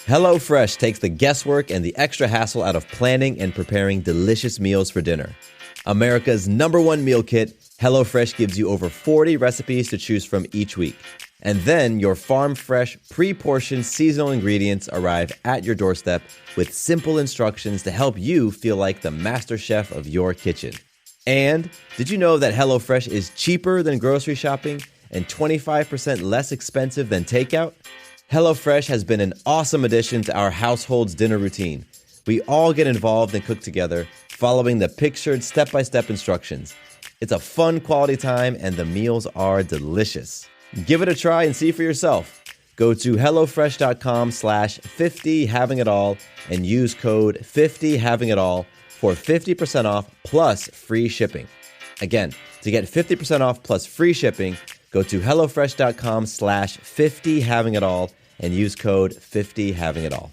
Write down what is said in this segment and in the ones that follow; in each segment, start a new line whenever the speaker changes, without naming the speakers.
HelloFresh takes the guesswork and the extra hassle out of planning and preparing delicious meals for dinner. America's #1 meal kit, HelloFresh gives you over 40 recipes to choose from each week. And then your farm-fresh, pre-portioned seasonal ingredients arrive at your doorstep with simple instructions to help you feel like the master chef of your kitchen. And did you know that HelloFresh is cheaper than grocery shopping and 25% less expensive than takeout? HelloFresh has been an awesome addition to our household's dinner routine. We all get involved and cook together, following the pictured step-by-step instructions. It's a fun quality time, and the meals are delicious. Give it a try and see for yourself. Go to HelloFresh.com/50havingitall and use code 50havingitall for 50% off plus free shipping. Again, to get 50% off plus free shipping, go to HelloFresh.com/50havingitall and use code 50havingitall.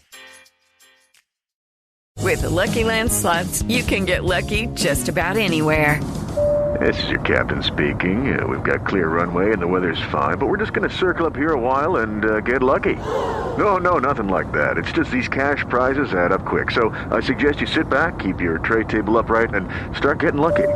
With the Lucky Land Slots, you can get lucky just about anywhere.
This is your captain speaking. We've got clear runway and the weather's fine, but we're just going to circle up here a while and get lucky. No, nothing like that. It's just these cash prizes add up quick. So I suggest you sit back, keep your tray table upright, and start getting lucky.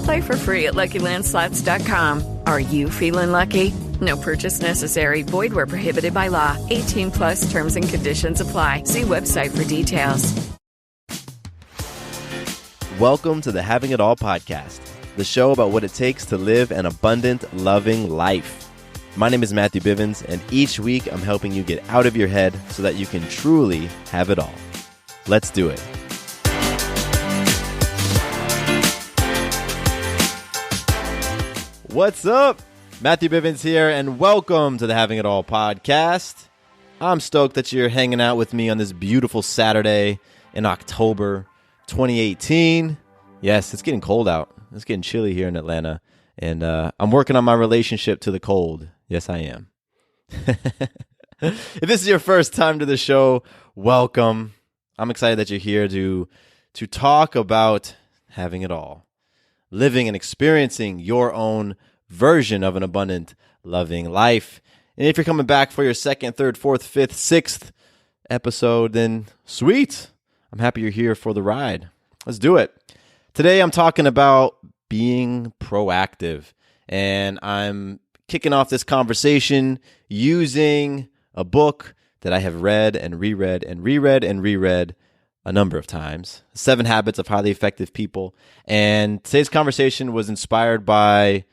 Play for free at LuckyLandSlots.com. Are you feeling lucky? No purchase necessary. Void where prohibited by law. 18 plus terms and conditions apply. See website for details.
Welcome to the Having It All podcast, the show about what it takes to live an abundant, loving life. My name is Matthew Bivens, and each week I'm helping you get out of your head so that you can truly have it all. Let's do it. What's up? Matthew Bivens here, and welcome to the Having It All podcast. I'm stoked that you're hanging out with me on this beautiful Saturday in October 2018. Yes, it's getting cold out. It's getting chilly here in Atlanta, and I'm working on my relationship to the cold. Yes, I am. If this is your first time to the show, welcome. I'm excited that you're here to talk about having it all. Living and experiencing your own version of an abundant, loving life. And if you're coming back for your second, third, fourth, fifth, sixth episode, then sweet. I'm happy you're here for the ride. Let's do it. Today I'm talking about being proactive. And I'm kicking off this conversation using a book that I have read and reread and reread and reread a number of times, 7 Habits of Highly Effective People. And today's conversation was inspired by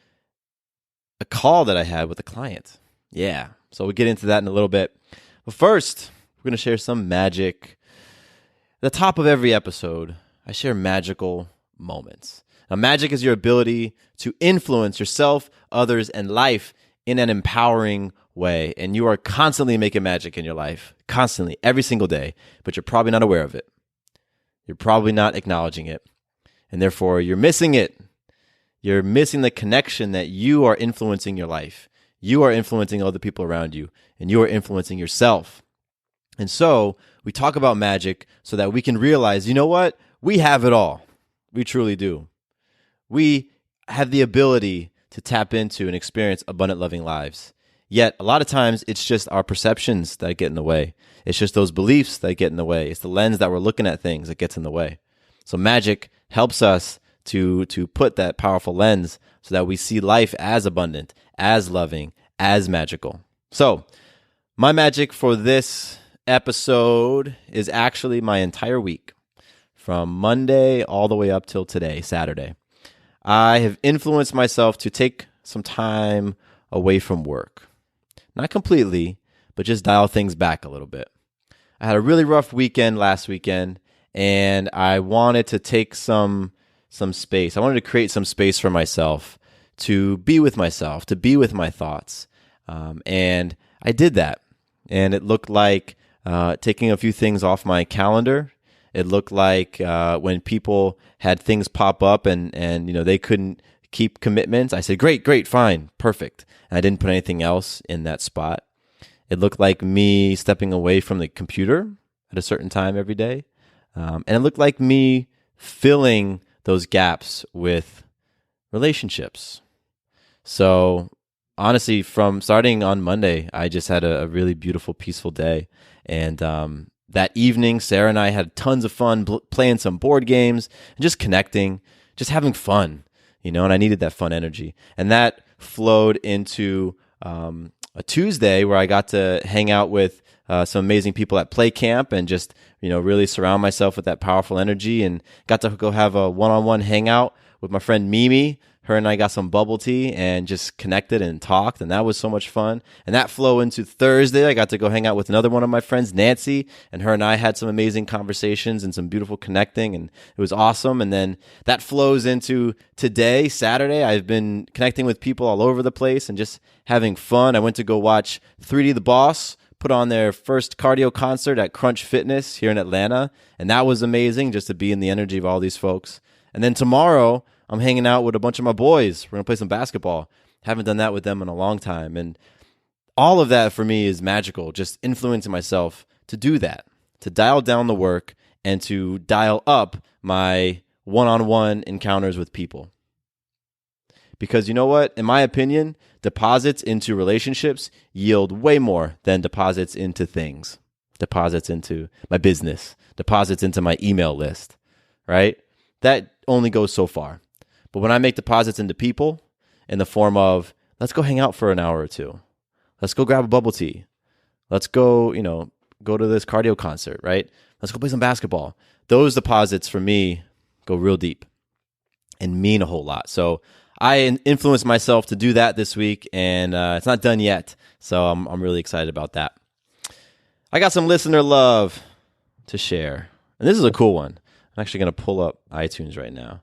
a call that I had with a client. Yeah, so we'll get into that in a little bit. But first, we're going to share some magic. At the top of every episode, I share magical moments. Now, magic is your ability to influence yourself, others, and life in an empowering way. And you are constantly making magic in your life, constantly, every single day, but you're probably not aware of it. You're probably not acknowledging it, and therefore you're missing it. You're missing the connection that you are influencing your life. You are influencing other people around you, and you are influencing yourself. And so we talk about magic so that we can realize, you know what? We have it all. We truly do. We have the ability to tap into and experience abundant, loving lives. Yet, a lot of times, it's just our perceptions that get in the way. It's just those beliefs that get in the way. It's the lens that we're looking at things that gets in the way. So magic helps us to put that powerful lens so that we see life as abundant, as loving, as magical. So my magic for this episode is actually my entire week, from Monday all the way up till today, Saturday. I have influenced myself to take some time away from work. Not completely, but just dial things back a little bit. I had a really rough weekend last weekend, and I wanted to take some space. I wanted to create some space for myself to be with myself, to be with my thoughts. And I did that. And it looked like taking a few things off my calendar. It looked like when people had things pop up and they couldn't keep commitments, I said, great, fine, perfect. And I didn't put anything else in that spot. It looked like me stepping away from the computer at a certain time every day. And it looked like me filling those gaps with relationships. So honestly, from starting on Monday, I just had a really beautiful, peaceful day. And that evening, Sarah and I had tons of fun playing some board games and just connecting, just having fun, and I needed that fun energy. And that flowed into a Tuesday where I got to hang out with some amazing people at Play Camp and just, really surround myself with that powerful energy, and got to go have a one-on-one hangout with my friend Mimi. Her and I got some bubble tea and just connected and talked, and that was so much fun. And that flowed into Thursday. I got to go hang out with another one of my friends, Nancy, and her and I had some amazing conversations and some beautiful connecting, and it was awesome. And then that flows into today, Saturday. I've been connecting with people all over the place and just having fun. I went to go watch 3D The Boss put on their first cardio concert at Crunch Fitness here in Atlanta, and that was amazing just to be in the energy of all these folks. And then tomorrow, I'm hanging out with a bunch of my boys. We're going to play some basketball. Haven't done that with them in a long time. And all of that for me is magical, just influencing myself to do that, to dial down the work and to dial up my one-on-one encounters with people. Because you know what? In my opinion, deposits into relationships yield way more than deposits into things, deposits into my business, deposits into my email list, right? That only goes so far. But when I make deposits into people in the form of, let's go hang out for an hour or two. Let's go grab a bubble tea. Let's go, go to this cardio concert, right? Let's go play some basketball. Those deposits for me go real deep and mean a whole lot. So I influenced myself to do that this week, and it's not done yet. So I'm really excited about that. I got some listener love to share. And this is a cool one. I'm actually going to pull up iTunes right now.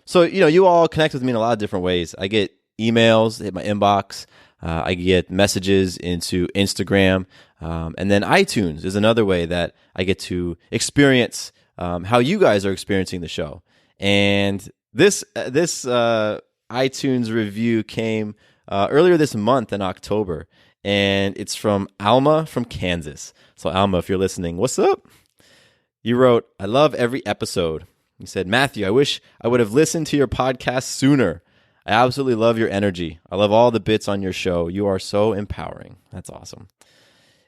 So, you all connect with me in a lot of different ways. I get emails, hit my inbox. I get messages into Instagram. And then iTunes is another way that I get to experience how you guys are experiencing the show. And this iTunes review came earlier this month in October. And it's from Alma from Kansas. So Alma, if you're listening, what's up? You wrote, I love every episode. You said, Matthew, I wish I would have listened to your podcast sooner. I absolutely love your energy. I love all the bits on your show. You are so empowering. That's awesome.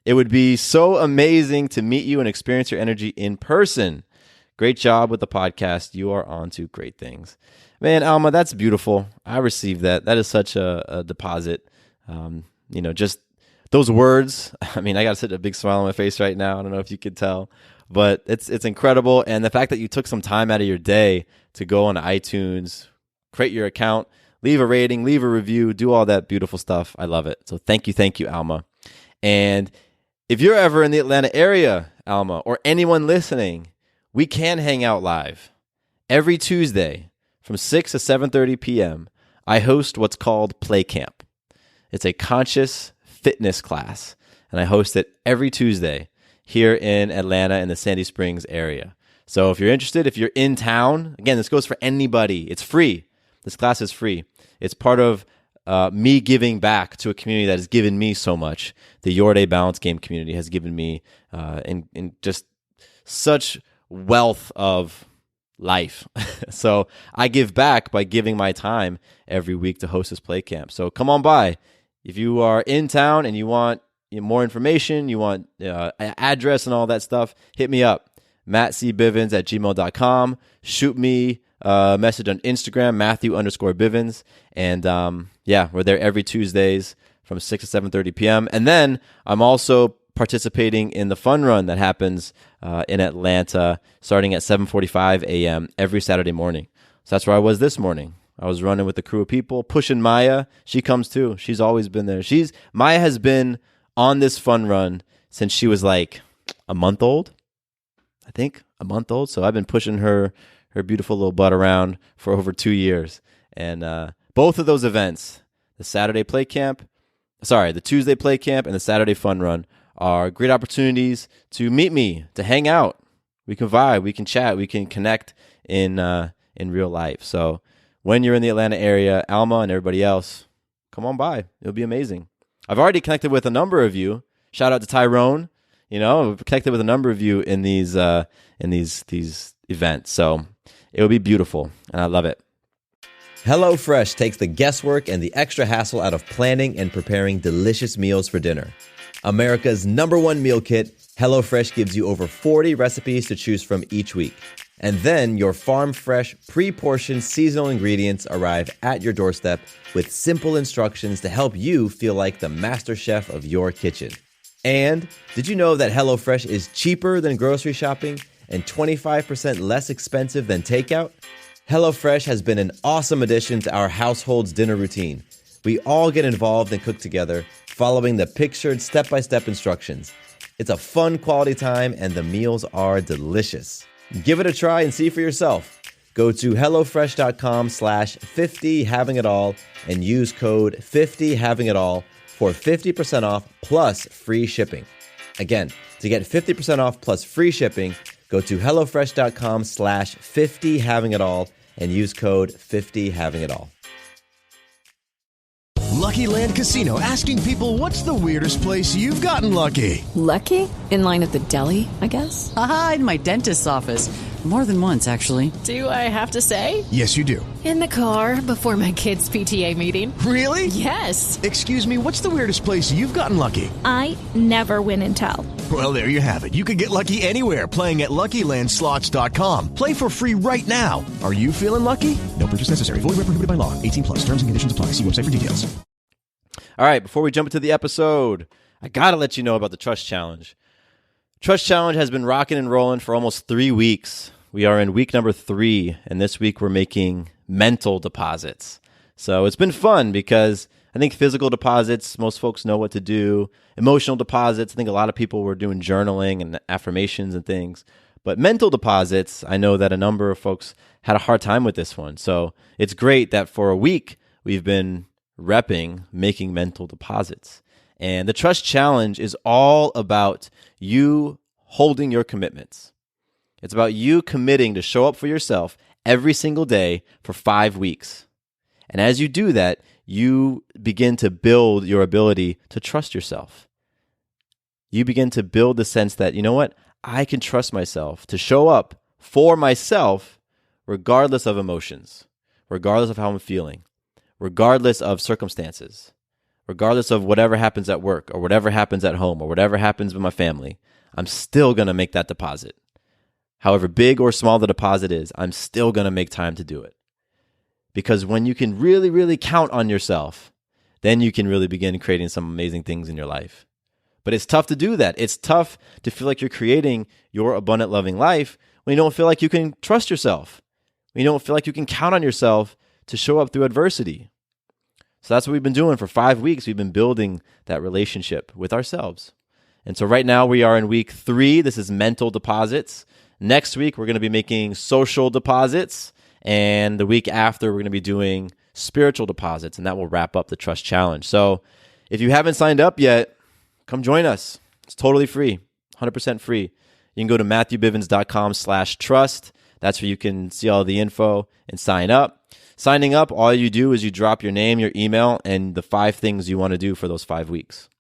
It would be so amazing to meet you and experience your energy in person. Great job with the podcast. You are on to great things. Man, Alma, that's beautiful. I received that. That is such a deposit. Just those words. I mean, I got a big smile on my face right now. I don't know if you could tell. But it's incredible. And the fact that you took some time out of your day to go on iTunes, create your account, leave a rating, leave a review, do all that beautiful stuff. I love it. So thank you, Alma. And if you're ever in the Atlanta area, Alma, or anyone listening, we can hang out live. Every Tuesday from 6 to 7:30 p.m., I host what's called Play Camp. It's a conscious fitness class, and I host it every Tuesday here in Atlanta in the Sandy Springs area. So if you're interested, if you're in town, again, this goes for anybody. It's free. This class is free. It's part of me giving back to a community that has given me so much. The Your Day Balance Game community has given me in just such wealth of life. So I give back by giving my time every week to host this play camp. So come on by. If you are in town and you want more information, you want address and all that stuff, hit me up, mattcbivens@gmail.com. Shoot me a message on Instagram, Matthew_Bivens. And we're there every Tuesdays from 6 to 7:30 p.m. And then I'm also participating in the fun run that happens in Atlanta starting at 7:45 a.m. every Saturday morning. So that's where I was this morning. I was running with a crew of people, pushing Maya. She comes too. She's always been there. Maya has been on this fun run since she was like a month old, I think, a month old. So I've been pushing her beautiful little butt around for over 2 years. And both of those events, the Tuesday play camp and the Saturday fun run, are great opportunities to meet me, to hang out. We can vibe, we can chat, we can connect in real life. So when you're in the Atlanta area, Alma and everybody else, come on by. It'll be amazing. I've already connected with a number of you. Shout out to Tyrone. I've connected with a number of you in these events. So it will be beautiful, and I love it. HelloFresh takes the guesswork and the extra hassle out of planning and preparing delicious meals for dinner. America's #1 meal kit, HelloFresh gives you over 40 recipes to choose from each week. And then your farm-fresh, pre-portioned seasonal ingredients arrive at your doorstep with simple instructions to help you feel like the master chef of your kitchen. And did you know that HelloFresh is cheaper than grocery shopping and 25% less expensive than takeout? HelloFresh has been an awesome addition to our household's dinner routine. We all get involved and cook together, following the pictured step-by-step instructions. It's a fun quality time and the meals are delicious. Give it a try and see for yourself. Go to HelloFresh.com/50havingitall and use code 50havingitall for 50% off plus free shipping. Again, to get 50% off plus free shipping, go to HelloFresh.com/50havingitall and use code 50havingitall.
Lucky Land Casino, asking people, what's the weirdest place you've gotten lucky?
Lucky? In line at the deli, I guess?
Aha, in my dentist's office. More than once, actually.
Do I have to say?
Yes, you do.
In the car before my kids' PTA meeting.
Really?
Yes.
Excuse me, what's the weirdest place you've gotten lucky?
I never win and tell.
Well, there you have it. You can get lucky anywhere, playing at LuckyLandSlots.com. Play for free right now. Are you feeling lucky? No purchase necessary. Void where prohibited by law. 18+. Terms and conditions apply. See website for details.
All right, before we jump into the episode, I got to let you know about the Trust Challenge. Trust Challenge has been rocking and rolling for almost 3 weeks. We are in week number 3, and this week we're making mental deposits. So it's been fun because I think physical deposits, most folks know what to do. Emotional deposits, I think a lot of people were doing journaling and affirmations and things. But mental deposits, I know that a number of folks had a hard time with this one. So it's great that for a week we've been repping making mental deposits. And the Trust Challenge is all about you holding your commitments. It's about you committing to show up for yourself every single day for 5 weeks. And as you do that, you begin to build your ability to trust yourself. You begin to build the sense that, you know what, I can trust myself to show up for myself regardless of emotions, regardless of how I'm feeling, regardless of circumstances, regardless of whatever happens at work or whatever happens at home or whatever happens with my family. I'm still going to make that deposit. However big or small the deposit is, I'm still going to make time to do it. Because when you can really, really count on yourself, then you can really begin creating some amazing things in your life. But it's tough to do that. It's tough to feel like you're creating your abundant, loving life when you don't feel like you can trust yourself, when you don't feel like you can count on yourself to show up through adversity. So that's what we've been doing for 5 weeks. We've been building that relationship with ourselves. And so right now we are in week 3. This is mental deposits. Next week, we're going to be making social deposits. And the week after, we're going to be doing spiritual deposits. And that will wrap up the Trust Challenge. So if you haven't signed up yet, come join us. It's totally free, 100% free. You can go to MatthewBivens.com/trust. That's where you can see all the info and sign up. Signing up, all you do is you drop your name, your email, and the 5 things you want to do for those 5 weeks.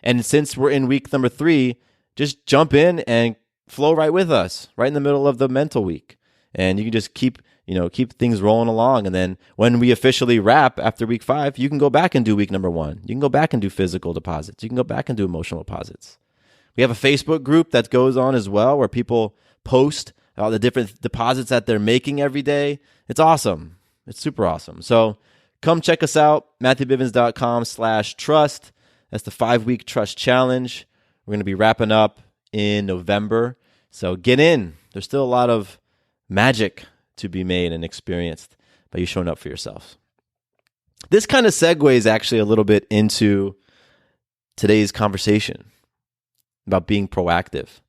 And since we're in week number 3, just jump in and flow right with us, right in the middle of the mental week. And you can just keep things rolling along. And then when we officially wrap after week 5, you can go back and do week number 1. You can go back and do physical deposits. You can go back and do emotional deposits. We have a Facebook group that goes on as well where people post all the different deposits that they're making every day. It's awesome. It's super awesome. So come check us out, MatthewBivens.com/trust. That's the 5-week Trust Challenge. We're going to be wrapping up in November. So get in. There's still a lot of magic to be made and experienced by you showing up for yourself. This kind of segues actually a little bit into today's conversation about being proactive.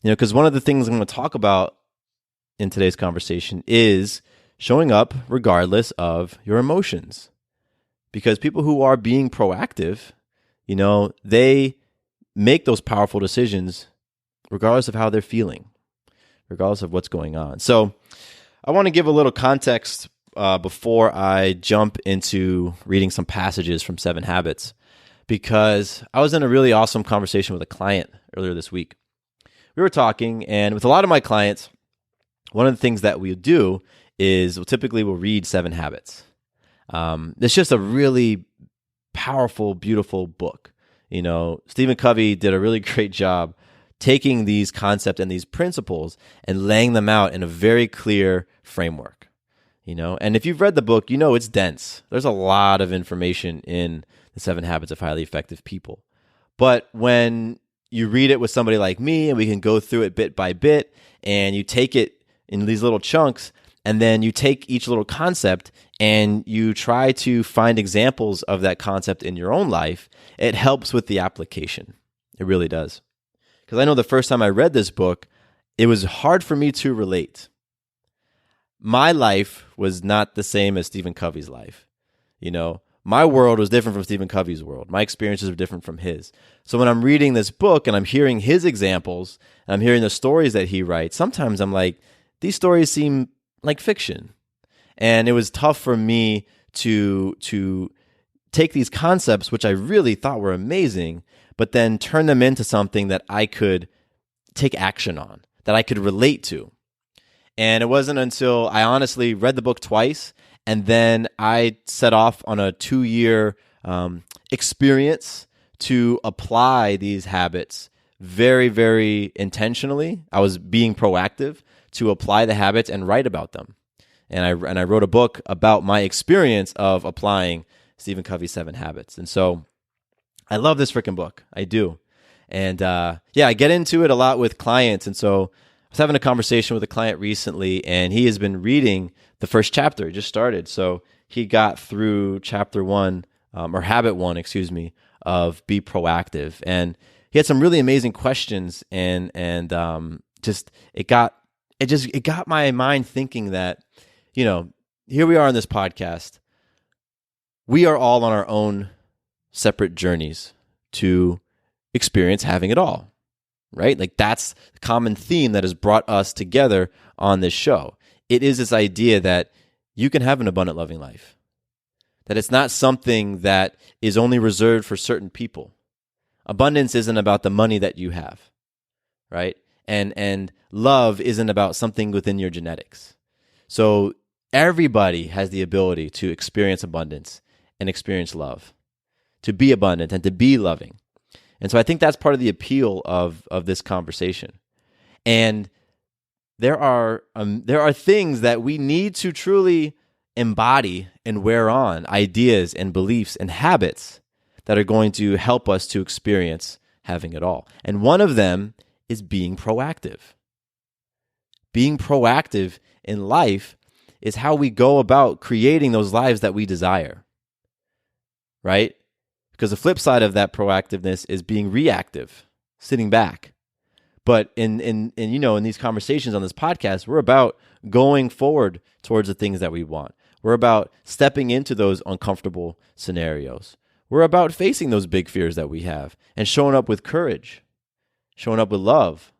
Because one of the things I'm going to talk about in today's conversation is showing up regardless of your emotions. Because people who are being proactive, they make those powerful decisions regardless of how they're feeling, regardless of what's going on. So I want to give a little context before I jump into reading some passages from 7 Habits, because I was in a really awesome conversation with a client earlier this week. We were talking, and with a lot of my clients, one of the things that we do is we'll read 7 Habits. It's just a really powerful, beautiful book. Stephen Covey did a really great job taking these concepts and these principles and laying them out in a very clear framework. And if you've read the book, it's dense. There's a lot of information in The 7 Habits of Highly Effective People. But when you read it with somebody like me and we can go through it bit by bit and you take it in these little chunks and then you take each little concept and you try to find examples of that concept in your own life, it helps with the application. It really does. Because I know the first time I read this book, it was hard for me to relate. My life was not the same as Stephen Covey's life. My world was different from Stephen Covey's world. My experiences were different from his. So when I'm reading this book and I'm hearing his examples, and I'm hearing the stories that he writes, sometimes I'm like, these stories seem like fiction. And it was tough for me to take these concepts, which I really thought were amazing, but then turn them into something that I could take action on, that I could relate to. And it wasn't until I honestly read the book twice, and then I set off on a 2-year experience to apply these habits very, very intentionally. I was being proactive to apply the habits and write about them. And I wrote a book about my experience of applying Stephen Covey's 7 Habits. And so I love this freaking book. I do. And I get into it a lot with clients. And so I was having a conversation with a client recently, and he has been reading the first chapter. He just started. So he got through chapter 1, or habit 1, of be proactive. And he had some really amazing questions, and it got my mind thinking that, here we are on this podcast. We are all on our own separate journeys to experience having it all. Right? Like that's the common theme that has brought us together on this show. It is this idea that you can have an abundant, loving life. That it's not something that is only reserved for certain people. Abundance isn't about the money that you have, right? And love isn't about something within your genetics. So everybody has the ability to experience abundance and experience love, to be abundant and to be loving. And so I think that's part of the appeal of this conversation. And there are things that we need to truly embody and wear on, ideas and beliefs and habits that are going to help us to experience having it all. And one of them is being proactive. Being proactive in life is how we go about creating those lives that we desire, right? Because the flip side of that proactiveness is being reactive, sitting back. But in these conversations on this podcast, we're about going forward towards the things that we want. We're about stepping into those uncomfortable scenarios. We're about facing those big fears that we have and showing up with courage, showing up with love,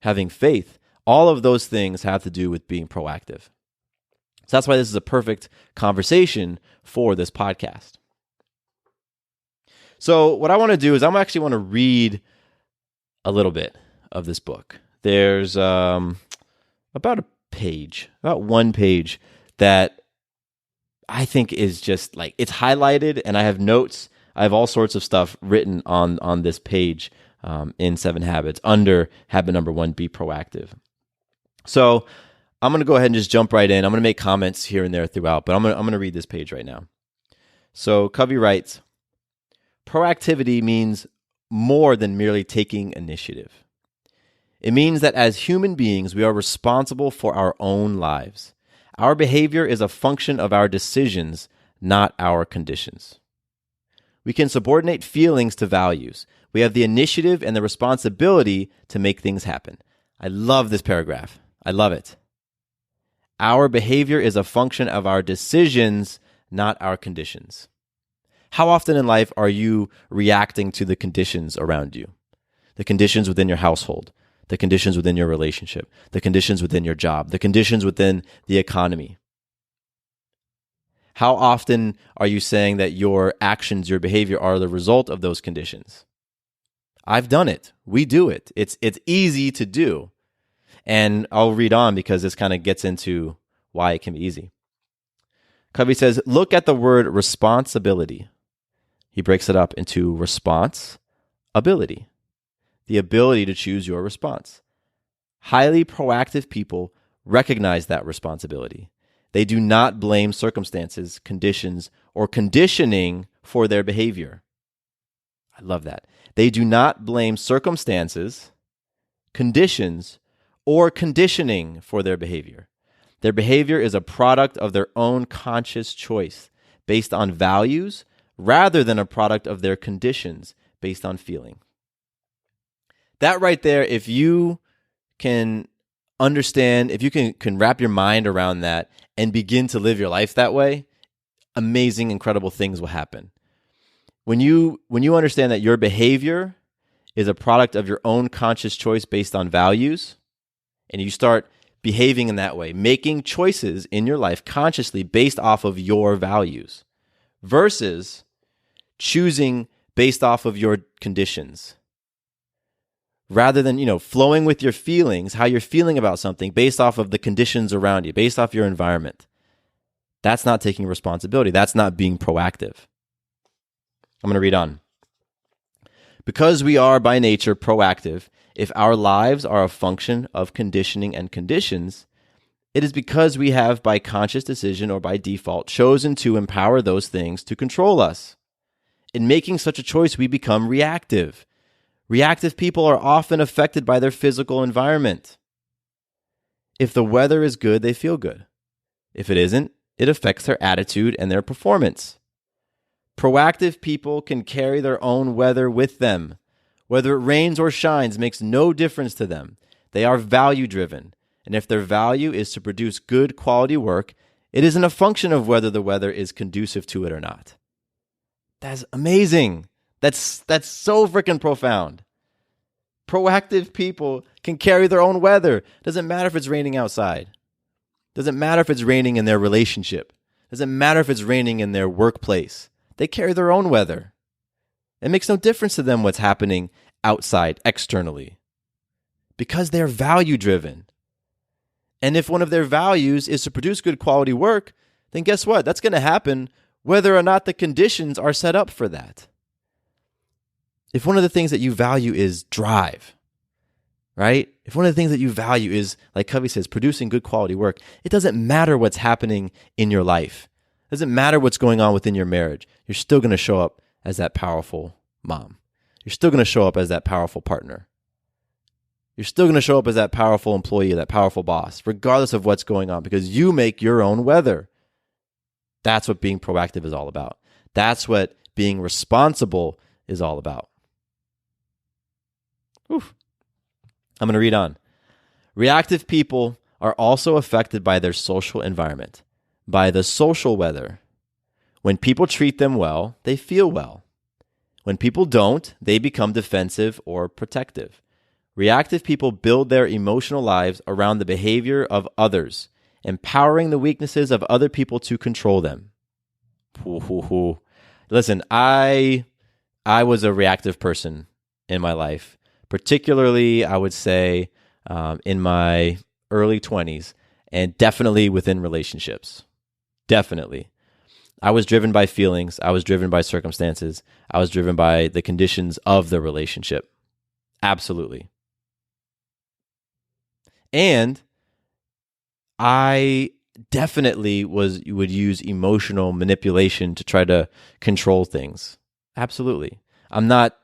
having faith. All of those things have to do with being proactive. So that's why this is a perfect conversation for this podcast. So what I want to do is I actually want to read a little bit of this book. There's about one page that I think is just like, it's highlighted, and I have notes. I have all sorts of stuff written on this page in 7 Habits under habit number 1, be proactive. So I'm going to go ahead and just jump right in. I'm going to make comments here and there throughout, but I'm going to read this page right now. So Covey writes, proactivity means more than merely taking initiative. It means that as human beings, we are responsible for our own lives. Our behavior is a function of our decisions, not our conditions. We can subordinate feelings to values. We have the initiative and the responsibility to make things happen. I love this paragraph. I love it. Our behavior is a function of our decisions, not our conditions. How often in life are you reacting to the conditions around you? The conditions within your household, the conditions within your relationship, the conditions within your job, the conditions within the economy. How often are you saying that your actions, your behavior are the result of those conditions? I've done it. We do it. It's easy to do. And I'll read on because this kind of gets into why it can be easy. Covey says, look at the word responsibility. He breaks it up into response, ability, the ability to choose your response. Highly proactive people recognize that responsibility. They do not blame circumstances, conditions, or conditioning for their behavior. I love that. They do not blame circumstances, conditions, or conditioning for their behavior. Their behavior is a product of their own conscious choice based on values rather than a product of their conditions based on feeling. That right there, if you can understand, if you can wrap your mind around that and begin to live your life that way, amazing, incredible things will happen. When you understand that your behavior is a product of your own conscious choice based on values, and you start behaving in that way, making choices in your life consciously based off of your values versus choosing based off of your conditions. Rather than, flowing with your feelings, how you're feeling about something based off of the conditions around you, based off your environment. That's not taking responsibility. That's not being proactive. I'm going to read on. Because we are by nature proactive, if our lives are a function of conditioning and conditions, it is because we have by conscious decision or by default chosen to empower those things to control us. In making such a choice, we become reactive. Reactive people are often affected by their physical environment. If the weather is good, they feel good. If it isn't, it affects their attitude and their performance. Proactive people can carry their own weather with them. Whether it rains or shines makes no difference to them. They are value-driven, and if their value is to produce good quality work, it isn't a function of whether the weather is conducive to it or not. That's amazing. That's so freaking profound. Proactive people can carry their own weather. Doesn't matter if it's raining outside. Doesn't matter if it's raining in their relationship. Doesn't matter if it's raining in their workplace. They carry their own weather. It makes no difference to them what's happening outside, externally, because they're value-driven. And if one of their values is to produce good quality work, then guess what? That's going to happen whether or not the conditions are set up for that. If one of the things that you value is drive, right? If one of the things that you value is, like Covey says, producing good quality work, it doesn't matter what's happening in your life. It doesn't matter what's going on within your marriage. You're still going to show up as that powerful mom. You're still going to show up as that powerful partner. You're still going to show up as that powerful employee, that powerful boss, regardless of what's going on, because you make your own weather. That's what being proactive is all about. That's what being responsible is all about. Oof. I'm going to read on. Reactive people are also affected by their social environment, by the social weather. When people treat them well, they feel well. When people don't, they become defensive or protective. Reactive people build their emotional lives around the behavior of others, empowering the weaknesses of other people to control them. Listen, I was a reactive person in my life, particularly, I would say, in my early 20s, and definitely within relationships. Definitely. I was driven by feelings. I was driven by circumstances. I was driven by the conditions of the relationship. Absolutely. And I definitely would use emotional manipulation to try to control things. Absolutely. I'm not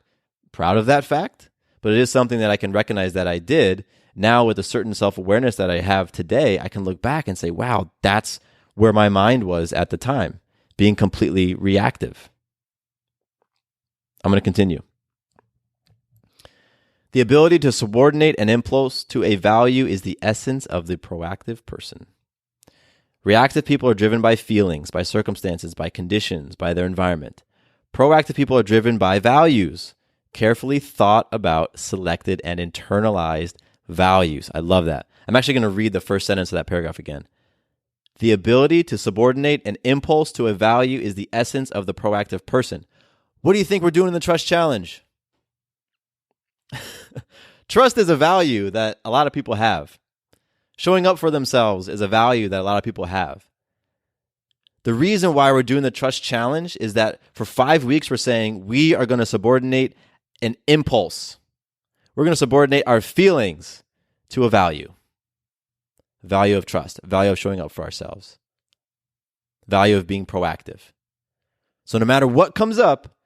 proud of that fact, but it is something that I can recognize that I did. Now, with a certain self-awareness that I have today, I can look back and say, wow, that's where my mind was at the time, being completely reactive. I'm going to continue. The ability to subordinate an impulse to a value is the essence of the proactive person. Reactive people are driven by feelings, by circumstances, by conditions, by their environment. Proactive people are driven by values, carefully thought about, selected, and internalized values. I love that. I'm actually going to read the first sentence of that paragraph again. The ability to subordinate an impulse to a value is the essence of the proactive person. What do you think we're doing in the Trust Challenge? Trust is a value that a lot of people have. Showing up for themselves is a value that a lot of people have. The reason why we're doing the Trust Challenge is that for 5 weeks we're saying we are going to subordinate an impulse. We're going to subordinate our feelings to a value. Value of trust, value of showing up for ourselves, value of being proactive. So no matter what comes up,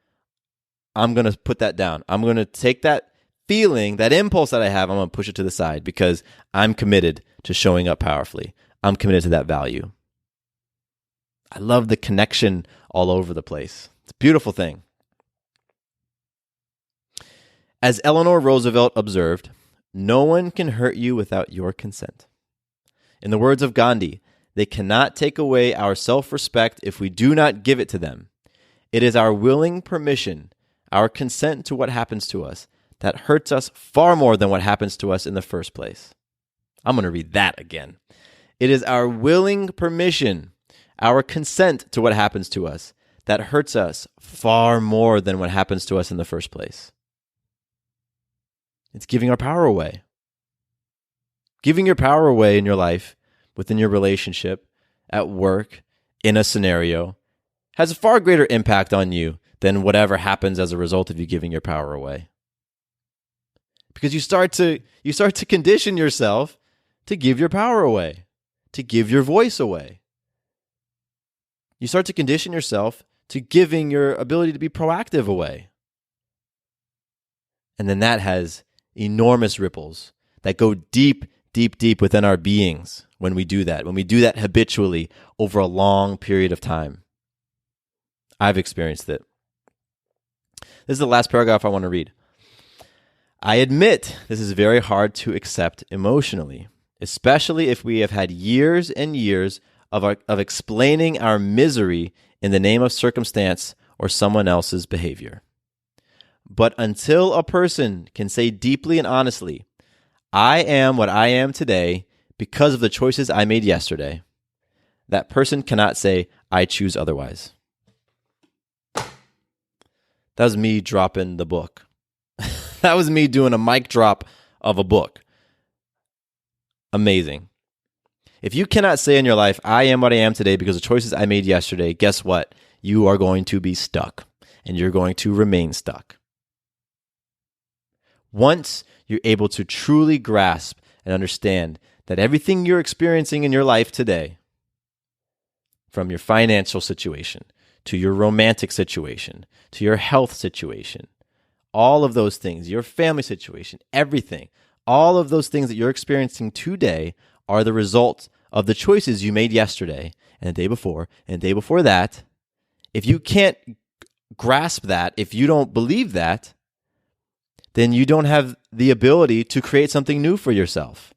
I'm going to put that down. I'm going to take that feeling, that impulse that I have, I'm going to push it to the side because I'm committed to showing up powerfully. I'm committed to that value. I love the connection all over the place. It's a beautiful thing. As Eleanor Roosevelt observed, no one can hurt you without your consent. In the words of Gandhi, they cannot take away our self-respect if we do not give it to them. It is our willing permission, our consent to what happens to us, that hurts us far more than what happens to us in the first place. I'm going to read that again. It is our willing permission, our consent to what happens to us, that hurts us far more than what happens to us in the first place. It's giving our power away. Giving your power away in your life, within your relationship, at work, in a scenario, has a far greater impact on you than whatever happens as a result of you giving your power away. Because you start to condition yourself to give your power away, to give your voice away. You start to condition yourself to giving your ability to be proactive away. And then that has enormous ripples that go deep, deep, deep within our beings when we do that habitually over a long period of time. I've experienced it. This is the last paragraph I want to read. I admit this is very hard to accept emotionally, especially if we have had years and years of explaining our misery in the name of circumstance or someone else's behavior. But until a person can say deeply and honestly, I am what I am today because of the choices I made yesterday, that person cannot say, I choose otherwise. That was me dropping the book. That was me doing a mic drop of a book. Amazing. If you cannot say in your life, I am what I am today because of choices I made yesterday, guess what? You are going to be stuck, and you're going to remain stuck. Once you're able to truly grasp and understand that everything you're experiencing in your life today, from your financial situation, to your romantic situation, to your health situation, all of those things, your family situation, everything, all of those things that you're experiencing today are the result of the choices you made yesterday and the day before and the day before that. If you can't grasp that, if you don't believe that, then you don't have the ability to create something new for yourself.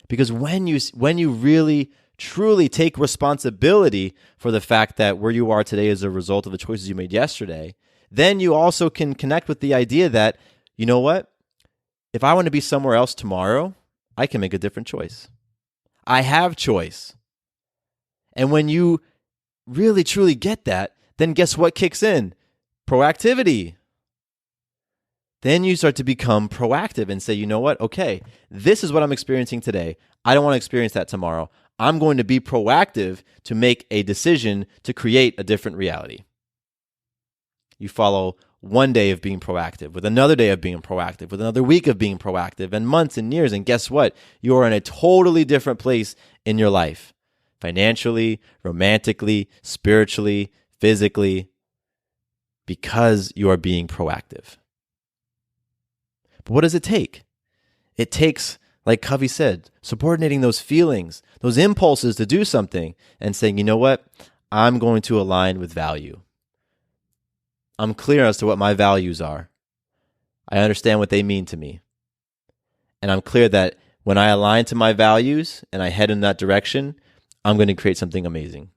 Because when you really truly take responsibility for the fact that where you are today is a result of the choices you made yesterday, then you also can connect with the idea that, you know what? If I want to be somewhere else tomorrow, I can make a different choice. I have choice. And when you really truly get that, then guess what kicks in? Proactivity. Then you start to become proactive and say, you know what? Okay, this is what I'm experiencing today. I don't want to experience that tomorrow. I'm going to be proactive to make a decision to create a different reality. You follow one day of being proactive, with another day of being proactive, with another week of being proactive, and months and years. And guess what? You are in a totally different place in your life, financially, romantically, spiritually, physically, because you are being proactive. But what does it take? It takes, like Covey said, subordinating those feelings, those impulses to do something and saying, you know what? I'm going to align with value. I'm clear as to what my values are. I understand what they mean to me. And I'm clear that when I align to my values and I head in that direction, I'm going to create something amazing.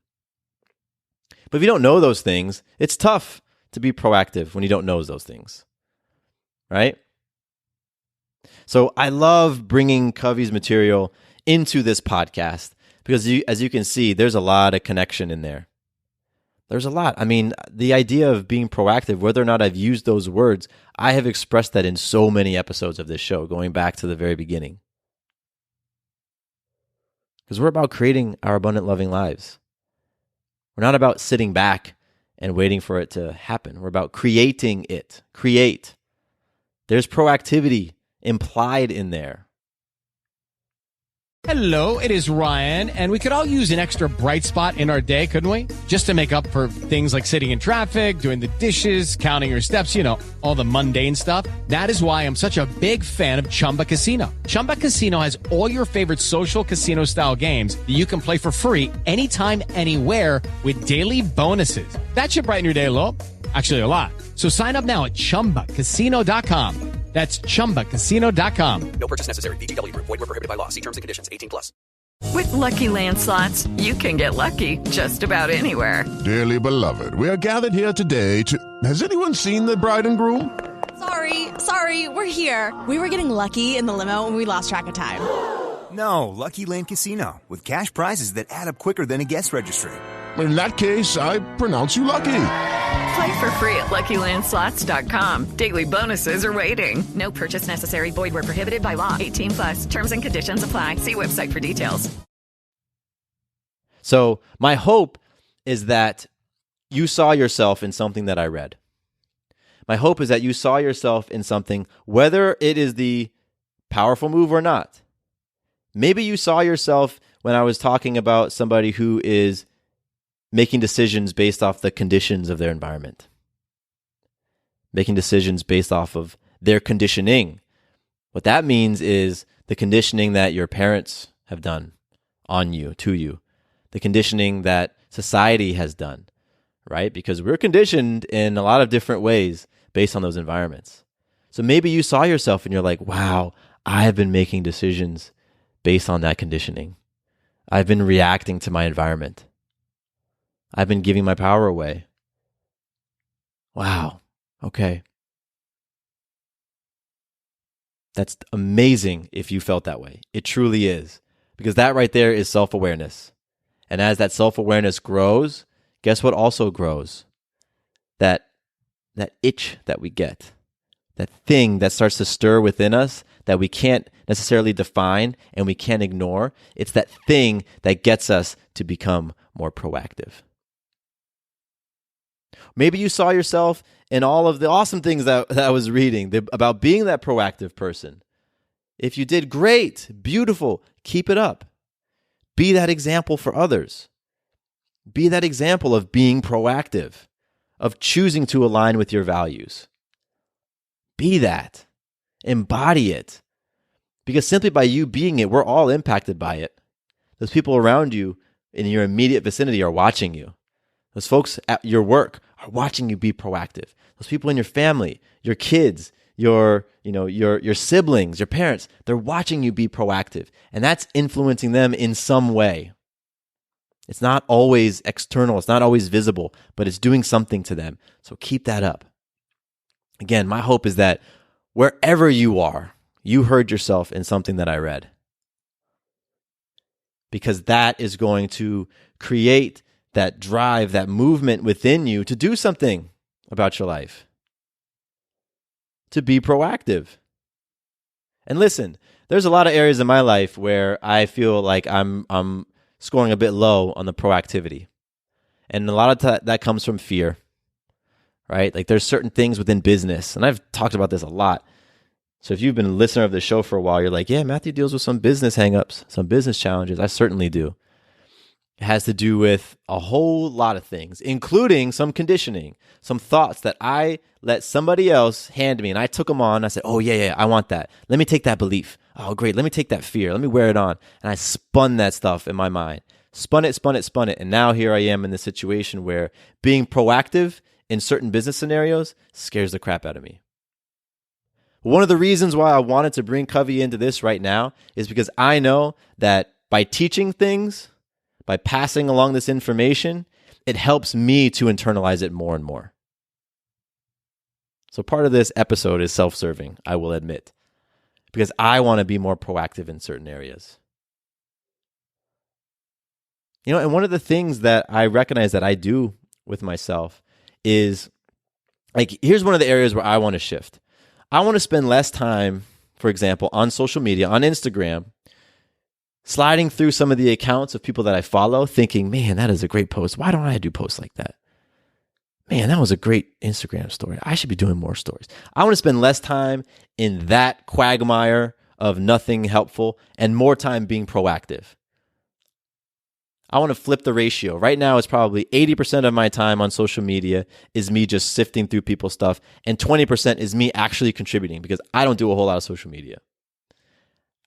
But if you don't know those things, it's tough to be proactive when you don't know those things, right? So I love bringing Covey's material into this podcast because as you can see, there's a lot of connection in there. There's a lot. I mean, the idea of being proactive, whether or not I've used those words, I have expressed that in so many episodes of this show, going back to the very beginning. Because we're about creating our abundant, loving lives. We're not about sitting back and waiting for it to happen. We're about creating it. Create. There's proactivity implied in there.
Hello, it is Ryan, and we could all use an extra bright spot in our day, couldn't we? Just to make up for things like sitting in traffic, doing the dishes, counting your steps, all the mundane stuff. That is why I'm such a big fan of Chumba Casino. Chumba Casino has all your favorite social casino-style games that you can play for free anytime, anywhere with daily bonuses. That should brighten your day a little. Actually, a lot. So sign up now at ChumbaCasino.com. That's ChumbaCasino.com.
No purchase necessary. VGW Group. Void where prohibited by law. See terms and conditions. 18+.
With Lucky Land Slots, you can get lucky just about anywhere.
Dearly beloved, we are gathered here today to... Has anyone seen the bride and groom?
Sorry, we're here. We were getting lucky in the limo and we lost track of time.
No, Lucky Land Casino. With cash prizes that add up quicker than a guest registry.
In that case, I pronounce you lucky.
Play for free at LuckyLandSlots.com. Daily bonuses are waiting. No purchase necessary. Void where prohibited by law. 18+. Terms and conditions apply. See website for details.
So my hope is that you saw yourself in something that I read. My hope is that you saw yourself in something, whether it is the powerful move or not. Maybe you saw yourself when I was talking about somebody who is making decisions based off the conditions of their environment, making decisions based off of their conditioning. What that means is the conditioning that your parents have done on you, to you, the conditioning that society has done, right? Because we're conditioned in a lot of different ways based on those environments. So maybe you saw yourself and you're like, wow, I have been making decisions based on that conditioning. I've been reacting to my environment. I've been giving my power away. Wow. Okay. That's amazing if you felt that way. It truly is. Because that right there is self-awareness. And as that self-awareness grows, guess what also grows? That itch that we get. That thing that starts to stir within us that we can't necessarily define and we can't ignore. It's that thing that gets us to become more proactive. Maybe you saw yourself in all of the awesome things that I was reading about being that proactive person. If you did, great, beautiful, keep it up. Be that example for others. Be that example of being proactive, of choosing to align with your values. Be that. Embody it. Because simply by you being it, we're all impacted by it. Those people around you in your immediate vicinity are watching you. Those folks at your work are watching you be proactive. Those people in your family, your kids, your siblings, your parents, they're watching you be proactive. And that's influencing them in some way. It's not always external, it's not always visible, but it's doing something to them. So keep that up. Again, my hope is that wherever you are, you heard yourself in something that I read. Because that is going to create that drive, that movement within you to do something about your life, to be proactive. And listen, there's a lot of areas in my life where I feel like I'm scoring a bit low on the proactivity. And a lot of that comes from fear, right? Like there's certain things within business, and I've talked about this a lot. So if you've been a listener of the show for a while, you're like, yeah, Matthew deals with some business hangups, some business challenges. I certainly do. It has to do with a whole lot of things, including some conditioning, some thoughts that I let somebody else hand me, and I took them on. I said, oh, yeah, I want that. Let me take that belief. Oh, great. Let me take that fear. Let me wear it on. And I spun that stuff in my mind. Spun it. And now here I am in this situation where being proactive in certain business scenarios scares the crap out of me. One of the reasons why I wanted to bring Covey into this right now is because I know that by teaching things, by passing along this information, it helps me to internalize it more and more. So part of this episode is self-serving, I will admit, because I want to be more proactive in certain areas. And one of the things that I recognize that I do with myself is, like, here's one of the areas where I want to shift. I want to spend less time, for example, on social media, on Instagram, sliding through some of the accounts of people that I follow, thinking, man, that is a great post. Why don't I do posts like that? man, that was a great Instagram story. I should be doing more stories. I want to spend less time in that quagmire of nothing helpful and more time being proactive. I want to flip the ratio. Right now, it's probably 80% of my time on social media is me just sifting through people's stuff, and 20% is me actually contributing because I don't do a whole lot of social media.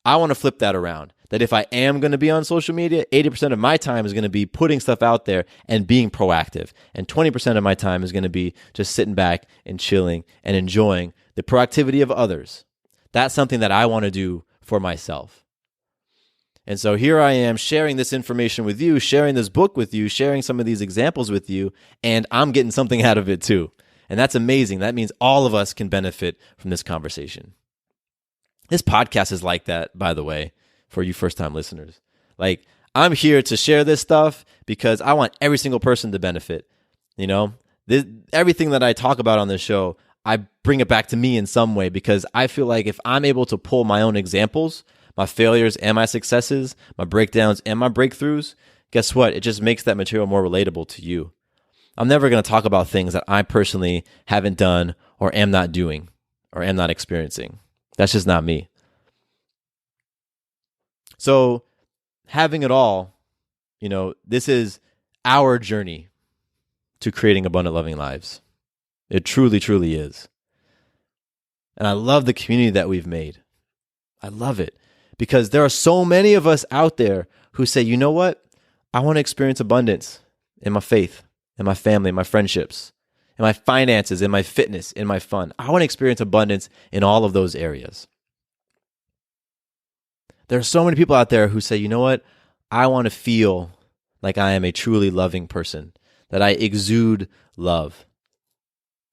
I want to flip that around, that if I am going to be on social media, 80% of my time is going to be putting stuff out there and being proactive, and 20% of my time is going to be just sitting back and chilling and enjoying the proactivity of others. That's something that I want to do for myself. And so here I am sharing this information with you, sharing this book with you, sharing some of these examples with you, and I'm getting something out of it too. And that's amazing. That means all of us can benefit from this conversation. This podcast is like that, by the way, for you first-time listeners. Like, I'm here to share this stuff because I want every single person to benefit. You know, everything that I talk about on this show, I bring it back to me in some way because I feel like if I'm able to pull my own examples, my failures and my successes, my breakdowns and my breakthroughs, guess what? It just makes that material more relatable to you. I'm never going to talk about things that I personally haven't done or am not doing or am not experiencing. That's just not me. So having it all, this is our journey to creating abundant, loving lives. It truly, truly is. And I love the community that we've made. I love it because there are so many of us out there who say, you know what? I want to experience abundance in my faith, in my family, in my friendships, in my finances, in my fitness, in my fun. I want to experience abundance in all of those areas. There are so many people out there who say, you know what? I want to feel like I am a truly loving person, that I exude love.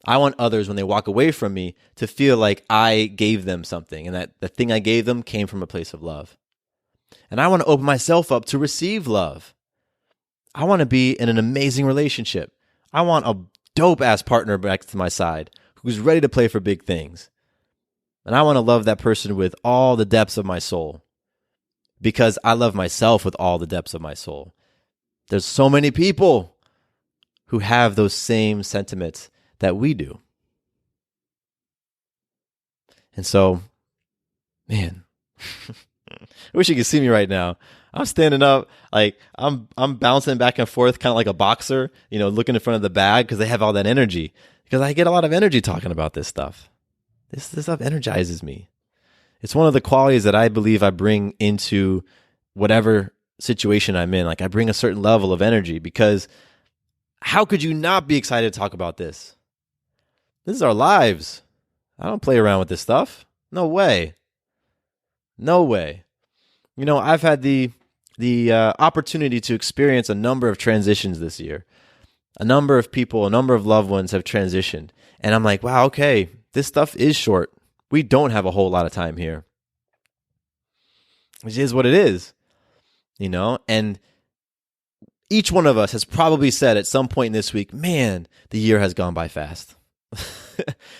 I want others, when they walk away from me, to feel like I gave them something and that the thing I gave them came from a place of love. And I want to open myself up to receive love. I want to be in an amazing relationship. I want a dope-ass partner back to my side who's ready to play for big things. And I want to love that person with all the depths of my soul because I love myself with all the depths of my soul. There's so many people who have those same sentiments that we do. And so, man, I wish you could see me right now. I'm standing up, like I'm bouncing back and forth, kind of like a boxer, looking in front of the bag because they have all that energy. Because I get a lot of energy talking about this stuff. This stuff energizes me. It's one of the qualities that I believe I bring into whatever situation I'm in. Like I bring a certain level of energy because how could you not be excited to talk about this? This is our lives. I don't play around with this stuff. No way. No way. I've had the opportunity to experience a number of transitions this year. A number of people, a number of loved ones have transitioned. And I'm like, wow, okay, this stuff is short. We don't have a whole lot of time here. Which is what it is. And each one of us has probably said at some point in this week, man, the year has gone by fast.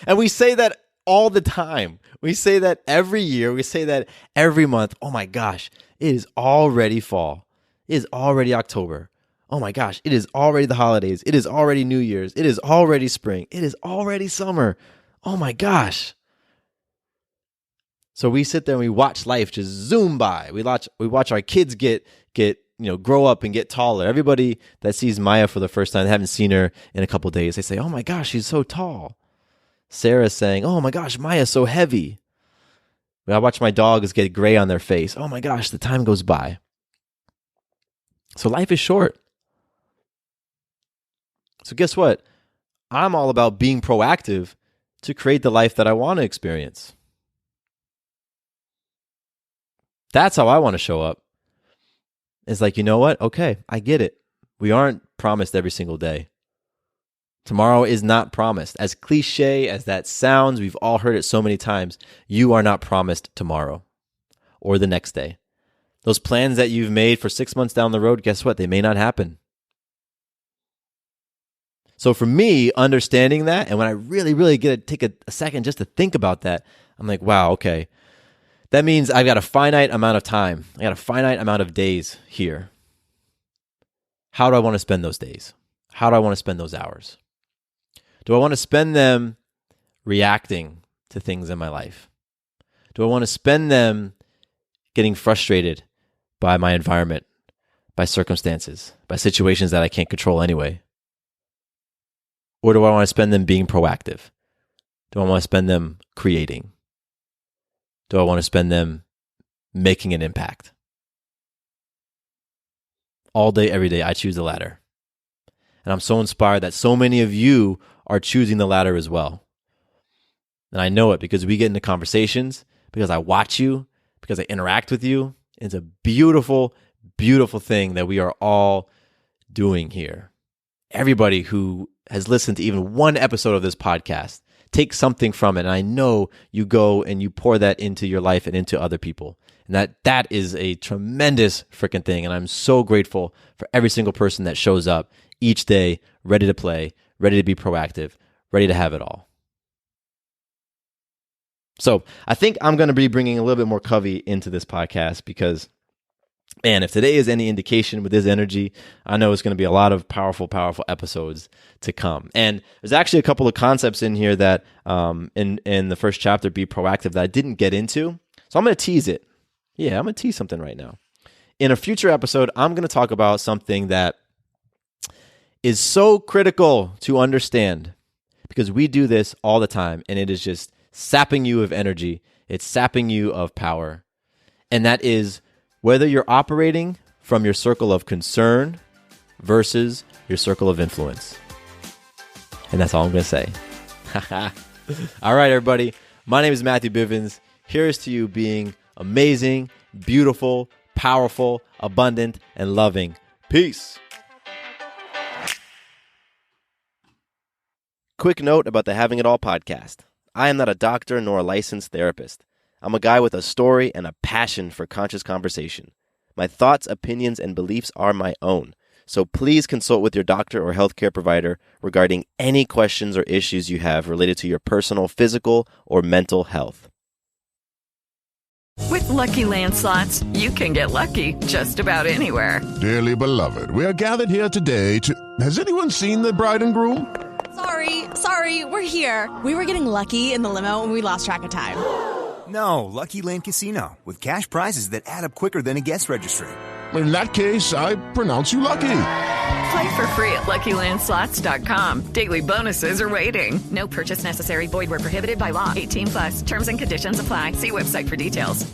And we say that all the time. We say that every year. We say that every month. Oh my gosh, it is already fall. It is already October. Oh my gosh, it is already the holidays. It is already New Year's. It is already spring. It is already summer. Oh my gosh. So we sit there and we watch life just zoom by. We watch our kids get grow up and get taller. Everybody that sees Maya for the first time, they haven't seen her in a couple of days, they say, oh my gosh, she's so tall. Sarah's saying, oh my gosh, Maya's so heavy. I watch my dogs get gray on their face. Oh my gosh, the time goes by. So life is short. So guess what? I'm all about being proactive to create the life that I want to experience. That's how I want to show up. It's like, you know what? Okay, I get it. We aren't promised every single day. Tomorrow is not promised. As cliche as that sounds, we've all heard it so many times. You are not promised tomorrow or the next day. Those plans that you've made for 6 months down the road, guess what? They may not happen. So for me, understanding that, and when I really, really take a second just to think about that, I'm like, wow, okay. That means I've got a finite amount of time. I got a finite amount of days here. How do I want to spend those days? How do I want to spend those hours? Do I want to spend them reacting to things in my life? Do I want to spend them getting frustrated by my environment, by circumstances, by situations that I can't control anyway? Or do I want to spend them being proactive? Do I want to spend them creating? Do I want to spend them making an impact? All day, every day, I choose the latter. And I'm so inspired that so many of you are choosing the latter as well. And I know it because we get into conversations, because I watch you, because I interact with you. It's a beautiful, beautiful thing that we are all doing here. Everybody who has listened to even one episode of this podcast, take something from it. And I know you go and you pour that into your life and into other people. And that is a tremendous freaking thing. And I'm so grateful for every single person that shows up each day, ready to play, ready to be proactive, ready to have it all. So I think I'm going to be bringing a little bit more Covey into this podcast because, man, if today is any indication with his energy, I know it's going to be a lot of powerful, powerful episodes to come. And there's actually a couple of concepts in here that in the first chapter, Be Proactive, that I didn't get into. So I'm going to tease it. Yeah, I'm going to tease something right now. In a future episode, I'm going to talk about something that is so critical to understand because we do this all the time and it is just sapping you of energy. It's sapping you of power. And that is whether you're operating from your circle of concern versus your circle of influence. And that's all I'm going to say. All right, everybody. My name is Matthew Bivens. Here's to you being amazing, beautiful, powerful, abundant, and loving. Peace. Quick note about the Having It All podcast. I am not a doctor nor a licensed therapist. I'm a guy with a story and a passion for conscious conversation. My thoughts, opinions, and beliefs are my own. So please consult with your doctor or healthcare provider regarding any questions or issues you have related to your personal physical or mental health.
With Lucky Land Slots, you can get lucky just about anywhere.
Dearly beloved, we are gathered here today to... Has anyone seen the bride and groom?
Sorry, we're here. We were getting lucky in the limo and we lost track of time.
No, Lucky Land Casino, with cash prizes that add up quicker than a guest registry.
In that case, I pronounce you lucky.
Play for free at LuckyLandSlots.com. Daily bonuses are waiting. No purchase necessary. Void where prohibited by law. 18+. Terms and conditions apply. See website for details.